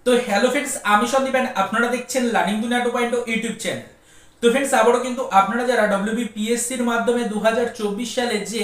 তো hello friends, আমি Sandeep and আপনারা দেখছেন লার্নিং দুনিয়া 2.0 ইউটিউব চ্যানেল। তো ফ্রেন্ডস, আবারও কিন্তু আপনারা যারা ডব্লিউবিপিএসসির মাধ্যমে 2024 সালে যে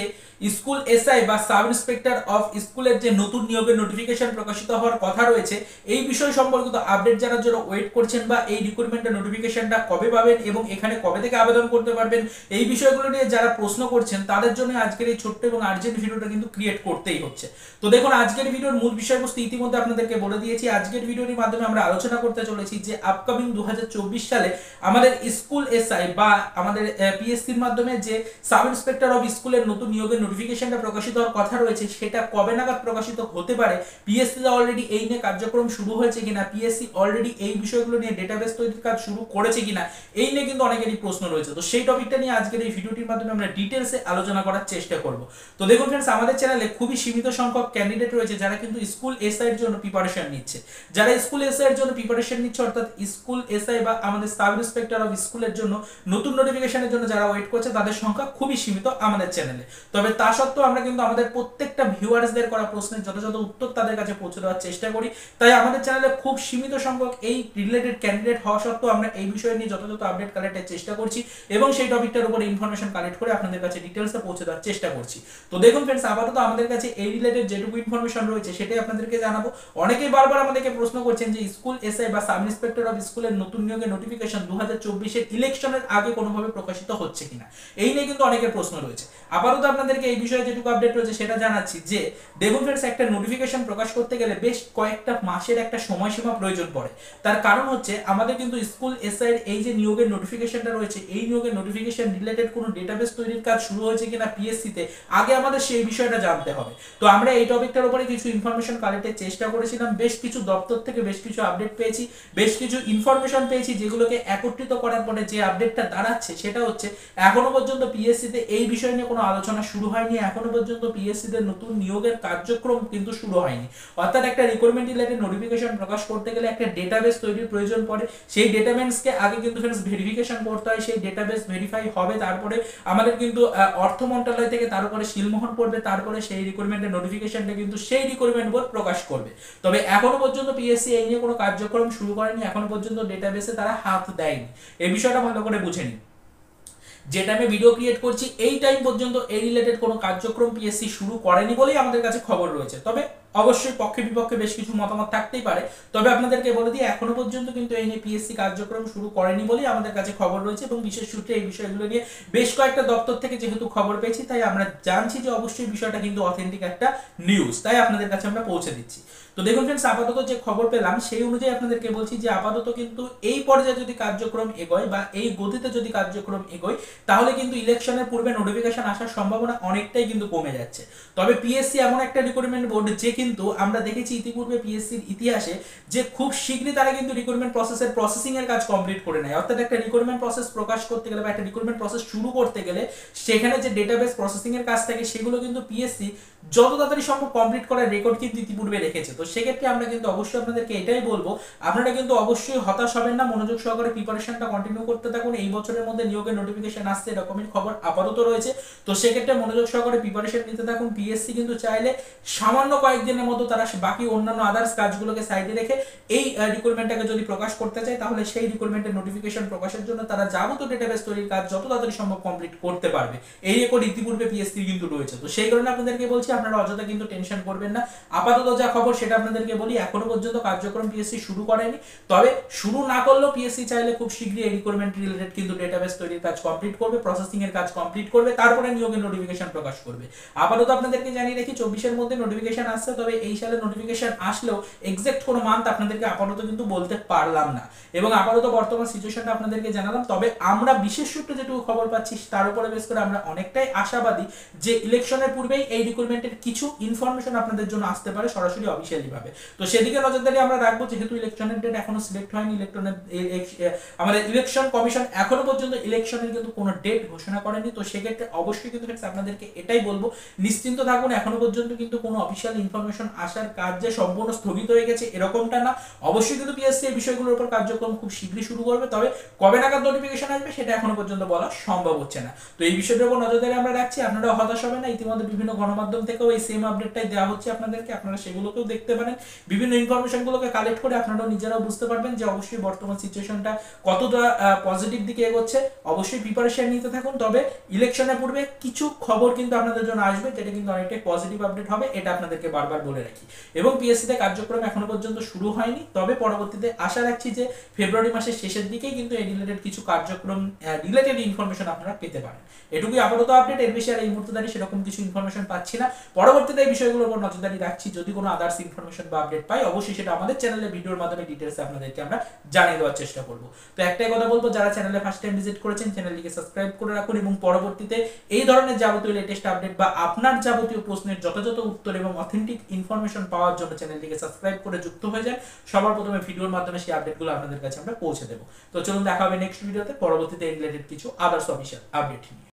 স্কুল এসআই বা সাব ইন্সপেক্টর অফ স্কুলের যে নতুন নিয়োগের নোটিফিকেশন প্রকাশিত হওয়ার কথা রয়েছে, এই বিষয় সম্পর্কিত আপডেট জানার জন্য ওয়েট করছেন বা এই রিক্রুটমেন্টের নোটিফিকেশনটা কবে পাবেন এবং এখানে কবে থেকে আবেদন করতে পারবেন, এই বিষয়গুলো নিয়ে যারা প্রশ্ন করছেন তাদের জন্য আজকের এই ছোট্ট এবং আর্জেন্ট ভিডিওটা কিন্তু ক্রিয়েট করতেই হচ্ছে। তো দেখুন, আজকের ভিডিওর মূল বিষয়বস্তু ইতিমধ্যে আপনাদেরকে বলে দিয়েছি। আজকের ভিডিওটির মাধ্যমে আমরা আলোচনা করতে চলেছি যে আপকামিং 2024 সালে আমাদের স্কুল এসআই বা আমাদের পিএসসির মাধ্যমে যে সাব ইন্সপেক্টর অফ স্কুলের নতুন নিয়োগের নোটিফিকেশনটা প্রকাশিত হওয়ার কথা রয়েছে, সেটা কবে নাগাদ প্রকাশিত হতে পারে, পিএসসি অলরেডি এই নিয়ে কার্যক্রম শুরু হয়েছে কিনা, পিএসসি অলরেডি এই বিষয়গুলো নিয়ে ডেটাবেস তৈরির কাজ শুরু করেছে কিনা, এই নিয়ে কিন্তু অনেকেরই প্রশ্ন রয়েছে। তো সেই টপিকটা নিয়ে আজকের এই ভিডিওটির মাধ্যমে আমরা ডিটেলসে আলোচনা করার চেষ্টা করব। তো দেখুন ফ্রেন্ডস, আমাদের চ্যানেলে খুবই সীমিত সংখ্যক ক্যান্ডিডেট রয়েছে যারা কিন্তু স্কুল এসআই এর জন্য প্রিপারেশন নিচ্ছে। যারা স্কুল এসআই এর জন্য প্রিপারেশন নিচ্ছে, অর্থাৎ স্কুল এসআই বা আমাদের সাব ইন্সপেক্টর অফ স্কুলের জন্য নতুন নোটিফিকেশনের জন্য যারা ওয়েট করছে, তাদের সংখ্যা খুবই সীমিত আমাদের চ্যানেলে। তবে তা সত্ত্বেও আমরা কিন্তু আমাদের প্রত্যেকটা ভিউয়ার্সদের করা প্রশ্নের যথাযথ উত্তর তাদের কাছে পৌঁছে দেওয়ার চেষ্টা করি। তাই আমাদের চ্যানেলে খুব সীমিত সংখ্যক এই রিলেটেড ক্যান্ডিডেট হওয়া সত্ত্বেও আমরা এই বিষয় নিয়ে যথাযথ আপডেট কালেক্টের চেষ্টা করছি এবং সেই টপিকটার উপরে ইনফরমেশন কালেক্ট করে আপনাদের কাছে ডিটেলসে পৌঁছে দেওয়ার চেষ্টা করছি। তো দেখুন ফ্রেন্ডস, আপাতত আমাদের কাছে এই রিলেটেড যেটুকু ইনফরমেশন রয়েছে সেটাই আপনাদেরকে জানাবো। অনেকেই বারবার আমাদেরকে প্রশ্ন করছেন যে স্কুল এসআই বা সাব ইন্সপেক্টর অফ স্কুলের নতুন নিয়োগের নোটিফিকেশন 2024 এর ইলেকশনের আগে কোনোভাবে প্রকাশিত হচ্ছে কিনা, এই নিয়ে কিন্তু অনেকের প্রশ্ন রয়েছে। আপাতত আপনাদেরকে এই বিষয়ে যেটুকু আপডেট রয়েছে সেটা জানাচ্ছি যে দেখুন ফ্রেন্ডস, একটা নোটিফিকেশন প্রকাশ করতে গেলে বেশ কয়েকটা মাসের একটা সময়সীমা প্রয়োজন পড়ে। তার কারণ হচ্ছে আমাদের কিন্তু স্কুল এসআই এর এই যে নিয়োগের নোটিফিকেশনটা রয়েছে, এই নিয়োগের নোটিফিকেশন রিলেটেড কোনো ডেটাবেস তৈরির কাজ শুরু হয়েছে কিনা পিএসসি তে, আগে আমাদের সেই বিষয়টা জানতে হবে। তো আমরা এই টপিকটার উপরে কিছু ইনফরমেশন কালেক্টের চেষ্টা করেছিলাম, বেশ কিছু দপ্তর থেকে বেশ কিছু আপডেট পেয়েছি, বেশ কিছু ইনফরমেশন পেয়েছি, যেগুলোকে একত্রিত করার পরে যে আপডেটটা দাঁড়াচ্ছে সেটা হচ্ছে এখনো পর্যন্ত পিএসসি তে এই বিষয় নিয়ে কোনো আলোচনা শুরু হয়নি। এখনো পর্যন্ত পিএসসি তে নতুন নিয়োগের কার্যক্রম কিন্তু শুরু হয়নি। অর্থাৎ একটা রিক্রুটমেন্ট রিলেটেড নোটিফিকেশন প্রকাশ করতে গেলে একটা ডেটাবেস তৈরির প্রয়োজন পড়ে। সেই ডেটাবেসকে আগে কিন্তু ফ্রেন্ডস ভেরিফিকেশন করতে হয়, সেই ডেটাবেস ভেরিফাই হবে, তারপরে আমাদের কিন্তু অর্থ মন্ত্রণালয় থেকে তার উপরে সিলমোহর পড়বে, তারপরে সেই রিক্রুটমেন্টের নোটিফিকেশনটা কিন্তু সেই রিক্রুটমেন্ট বোর্ড প্রকাশ করবে। তবে এখনো পর্যন্ত পিএসসি এই নিয়ে কোনো কার্যক্রম শুরু করেনি, এখনো পর্যন্ত ডেটাবেসে তারা হাত দেয়নি। এই বিষয়টা ভালো করে বুঝে নিন। যে টাইমে ভিডিও ক্রিয়েট করছি এই টাইম পর্যন্ত এই রিলেটেড কোনো কার্যক্রম পিএসসি শুরু করেনি বলেই আমাদের কাছে খবর রয়েছে। তবে অবশ্যই পক্ষে বিপক্ষে বেশ কিছু মতামত থাকতেই পারে। তবে আপনাদেরকে বলে দিই, এখনো পর্যন্ত কিন্তু এই নিয়ে পিএসসি কার্যক্রম শুরু করেনি বলেই আমাদের কাছে খবর রয়েছে এবং বিশেষ সূত্রে এই বিষয়গুলো নিয়ে বেশ কয়েকটা দপ্তর থেকে যেহেতু খবর পেয়েছি, তাই আমরা জানছি যে অবশ্যই বিষয়টা কিন্তু অথেন্টিক একটা নিউজ, তাই আপনাদের কাছে আমরা পৌঁছে দিচ্ছি। তো দেখুন ফ্রেন্ডস, আপাতত যে খবর পেলাম সেই অনুযায়ী আপনাদেরকে বলছি যে আপাতত কিন্তু এই পর্যায়ে যদি কার্যক্রম এগোয় বা এই গতিতে যদি কার্যক্রম এগোয়, তাহলে কিন্তু ইলেকশনের পূর্বে নোটিফিকেশন আসার সম্ভাবনা অনেকটাই কিন্তু কমে যাচ্ছে। তবে পিএসসি এমন একটা রিক্রুটমেন্ট বোর্ড যে কিন্তু আমরা দেখেছি ইতিপূর্বে পিএসসির ইতিহাসে যে খুব শীঘ্রই তারা কিন্তু রিক্রুটমেন্ট প্রসেসের প্রসেসিং এর কাজ কমপ্লিট করে নেয়। অর্থাৎ একটা রিক্রুটমেন্ট প্রসেস প্রকাশ করতে গেলে বা একটা রিক্রুটমেন্ট প্রসেস শুরু করতে গেলে সেখানে যে ডেটাবেস প্রসেসিং এর কাজ থাকে সেগুলো কিন্তু পিএসসি যত তাড়াতাড়ি সম্ভব কমপ্লিট করার রেকর্ড কিন্তু ইতিপূর্বে রেখেছে। তো সেক্ষেত্রে আমরা কিন্তু অবশ্যই আপনাদেরকে এটাই বলবো, আপনারা কিন্তু অবশ্যই হতাশ হবেন না, মনোযোগ সহকারে প্রিপারেশনটা কন্টিনিউ করতে থাকুন। এই বছরের মধ্যে নিয়োগের নোটিফিকেশন আসছে এরকমের খবর আপাতত রয়েছে। তো সেক্ষেত্রে মনোযোগ সহকারে প্রিপারেশন নিতে থাকুন। পিএসসি কিন্তু চাইলে সামান্য কয়েকদিনের মতো তারা বাকি অন্যান্য আদার্স কাজগুলোকে সাইডে রেখে এই রিক্রুটমেন্টটাকে যদি প্রকাশ করতে চায়, তাহলে সেই রিক্রুটমেন্টের নোটিফিকেশন প্রকাশের জন্য তারা যাবতীয় ডেটাবেস তৈরির কাজ যত তাড়াতাড়ি সম্ভব কমপ্লিট করতে পারবে। এই রেকর্ড ইতিপূর্বে পিএসসি কিন্তু রয়েছে। তো সেই কারণে আপনাদেরকে বলছি, আপনারা অযথা কিন্তু টেনশন করবেন না। আপাতত যা খবর সেটা আপনাদেরকে বলি, এখনো পর্যন্ত কার্যক্রম পিএসসি শুরু করেনি। তবে শুরু না করলেও পিএসসি চাইলে খুব শীঘ্রই এই রিক্রুটমেন্ট রিলেটেড কিন্তু ডেটাবেস তৈরির কাজ কমপ্লিট করবে, প্রসেসিং এর কাজ কমপ্লিট করবে, তারপরে নিয়োগের নোটিফিকেশন প্রকাশ করবে। আপাতত আপনাদেরকে জানিয়ে রাখি 24 এর মধ্যে নোটিফিকেশন আসছে। তবে এই সালে নোটিফিকেশন আসলেও এক্সাক্ট কোনো মান্থ আপনাদেরকে আপাতত কিন্তু বলতে পারলাম না এবং আপাতত বর্তমান সিচুয়েশনটা আপনাদেরকে জানালাম। তবে আমরা বিশেষ সূত্রে যেটুকু খবর পাচ্ছি তার উপরে বেস করে আমরা অনেকটাই আশাবাদী যে ইলেকশনের পূর্বেই এই রিক্রুটমেন্টের কিছু ইনফরমেশন আপনাদের জন্য আসতে পারে সরাসরি অফিশিয়ালি ভাবে। তো সেদিকে নজরদারি আমরা রাখবো, যেহেতু ইলেকশনের ডেট এখনো সিলেক্ট হয়নি। আমাদের ইলেকশন কমিশন এখনো পর্যন্ত ইলেকশনের কিন্তু কোনো ডেট ঘোষণা করেনি। তো সেক্ষেত্রে অবশ্যই কিন্তু আপনাদেরকে এটাই বলবো, নিশ্চিন্ত থাকুন। এখনো পর্যন্ত কিন্তু কোনো অফিশিয়াল ইনফরমেশন আসার কাজ যে সম্পূর্ণ স্থগিত হয়ে গেছে এরকমটা না। অবশ্যই কিন্তু পিএসসি এই বিষয়গুলোর উপর কার্যক্রম খুব শীঘ্রই শুরু করবে। তবে কবে নাগাদ নোটিফিকেশন আসবে সেটা এখনো পর্যন্ত বলা সম্ভব হচ্ছে না। তো এই বিষয়টার উপর নজরদারি আমরা রাখছি, আপনারা হতাশ হবেন না। ইতিমধ্যে বিভিন্ন গণমাধ্যম থেকেও এই সেম আপডেটটাই দেওয়া হচ্ছে আপনাদেরকে, আপনারা সেগুলোকেও দেখতে দেখতে পারেন। বিভিন্ন ইনফরমেশনগুলোকে কালেক্ট করে আপনারাও নিজেরাও বুঝতে পারবেন যে অবশ্যই বর্তমান সিচুয়েশনটা কতটা পজিটিভ দিকে এগোচ্ছে। অবশ্যই প্রিপারেশন নিতে থাকুন, তবে ইলেকশনের পূর্বে কিছু খবর কিন্তু আপনাদের জন্য আসবে, যেটা কিন্তু অনেকটাই পজিটিভ আপডেট হবে, এটা আপনাদেরকে বারবার বলে রাখি। এবং পিএসসিতে কার্যক্রম এখনো পর্যন্ত শুরু হয়নি, তবে পরবর্তীতে আশা রাখছি যে ফেব্রুয়ারি মাসের শেষের দিকেই কিন্তু এই রিলেটেড কিছু কার্যক্রম রিলেটেড ইনফরমেশন আপনারা পেতে পারেন। এটুকুই আপাতত আপডেট, এর বেশি আর এই মুহূর্তে দাঁড়িয়ে সেরকম কিছু ইনফরমেশন পাচ্ছি না। পরবর্তীতে এই বিষয়গুলোর উপর নজরদারি রাখছি, যদি কোনো আদার্স ইনফরমেশন বা আপডেট পাই অবশ্যই সেটা আমাদের চ্যানেলে ভিডিওর মাধ্যমে ডিটেলস আপনাদেরকে আমরা জানিয়ে দেওয়ার চেষ্টা করব। তো একটাই কথা বলবো, যারা চ্যানেলে ফার্স্ট টাইম ভিজিট করেছেন চ্যানেলটিকে সাবস্ক্রাইব করে রাখুন, এবং পরবর্তীতে এই ধরনের যাবতীয় লেটেস্ট আপডেট বা আপনার যাবতীয় প্রশ্নের যথাযথ উত্তর এবং অথেন্টিক ইনফরমেশন পাওয়ার জন্য চ্যানেলটিকে সাবস্ক্রাইব করে যুক্ত হয়ে যান। সবার প্রথমে ভিডিওর মাধ্যমে সেই আপডেটগুলো আপনাদের কাছে আমরা পৌঁছে দেবো। তো চলুন দেখা হবে নেক্সট ভিডিওতে, পরবর্তীতে রিলেটেড কিছু আদার্স অফিশিয়াল আপডেট নিয়ে।